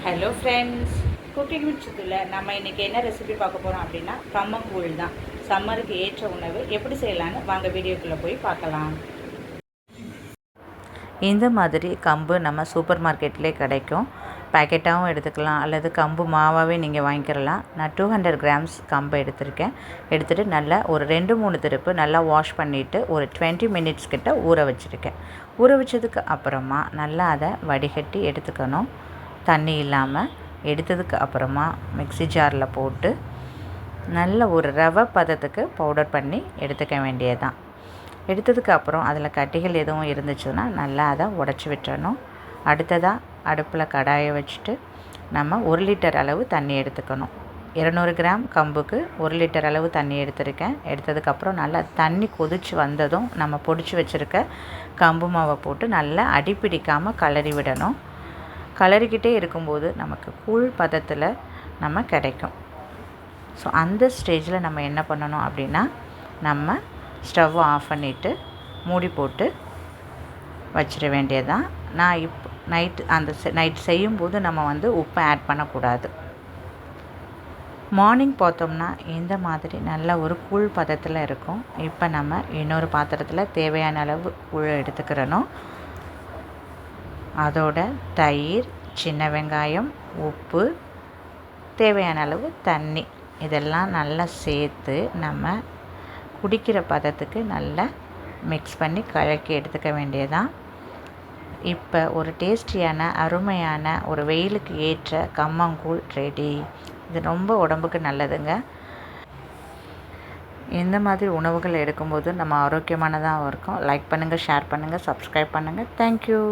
Hello friends, cooking with சித்துல நம்ம இன்றைக்கி என்ன ரெசிபி பார்க்க போகிறோம் அப்படின்னா கம்மங்கூழ் தான். சம்மருக்கு ஏற்ற உணவு எப்படி செய்யலான்னு வாங்க வீடியோக்குள்ளே போய் பார்க்கலாம். இந்த மாதிரி கம்பு நம்ம சூப்பர் மார்க்கெட்லேயே கிடைக்கும். பேக்கெட்டாகவும் எடுத்துக்கலாம் அல்லது கம்பு மாவாகவே நீங்கள் வாங்கிக்கிறலாம். நான் 200 கிராம்ஸ் கம்பு எடுத்திருக்கேன். எடுத்துகிட்டு நல்லா ஒரு 2-3 திருப்பு நல்லா வாஷ் பண்ணிவிட்டு ஒரு 20 மினிட்ஸ் கிட்ட ஊற வச்சுருக்கேன். ஊற வச்சதுக்கு அப்புறமா நல்லா அதை வடிகட்டி எடுத்துக்கணும். தண்ணி இல்லாமல் எடுத்ததுக்கு அப்புறமா மிக்ஸி ஜாரில் போட்டு நல்ல ஒரு ரவை பதத்துக்கு பவுடர் பண்ணி எடுத்துக்க வேண்டியதுதான். எடுத்ததுக்கு அப்புறம் அதில் கட்டிகள் எதுவும் இருந்துச்சுன்னா நல்லா அதை உடச்சி விட்டுறணும். அடுத்ததாக அடுப்பில் கடாயை வச்சுட்டு நம்ம 1 லிட்டர் அளவு தண்ணி எடுத்துக்கணும். 200 கிராம் கம்புக்கு 1 லிட்டர் அளவு தண்ணி எடுத்திருக்கேன். எடுத்ததுக்கப்புறம் நல்லா தண்ணி கொதித்து வந்ததும் நம்ம பொடிச்சு வச்சுருக்க கம்பு மாவை போட்டு நல்லா அடிப்பிடிக்காமல் கிளறி விடணும். கலரிக்கிட்டே இருக்கும்போது நமக்கு கூழ் பதத்தில் நம்ம கிடைக்கும். ஸோ அந்த ஸ்டேஜில் நம்ம என்ன பண்ணணும் அப்படின்னா, நம்ம ஸ்டவ்வை ஆஃப் பண்ணிவிட்டு மூடி போட்டு வச்சிட வேண்டியதுதான். நான் நைட் செய்யும்போது நம்ம உப்பை ஆட் பண்ணக்கூடாது. மார்னிங் பார்த்தோம்னா இந்த மாதிரி நல்ல ஒரு கூழ் பதத்தில் இருக்கும். இப்போ நம்ம இன்னொரு பாத்திரத்தில் தேவையான அளவு கூழ் எடுத்துக்கிறணும். அதோட தயிர், சின்ன வெங்காயம், உப்பு, தேவையான அளவு தண்ணி இதெல்லாம் நல்லா சேர்த்து நம்ம குடிக்கிற பதத்துக்கு நல்லா மிக்ஸ் பண்ணி கலக்கி எடுத்துக்க வேண்டியதான். இப்போ ஒரு டேஸ்டியான அருமையான ஒரு வெயிலுக்கு ஏற்ற கம்மங்கூழ் ரெடி. இது ரொம்ப உடம்புக்கு நல்லதுங்க. இந்த மாதிரி உணவுகள் எடுக்கும்போது நம்ம ஆரோக்கியமானதாக இருக்கும். லைக் பண்ணுங்கள், ஷேர் பண்ணுங்கள், சப்ஸ்கிரைப் பண்ணுங்கள். தேங்க்யூ.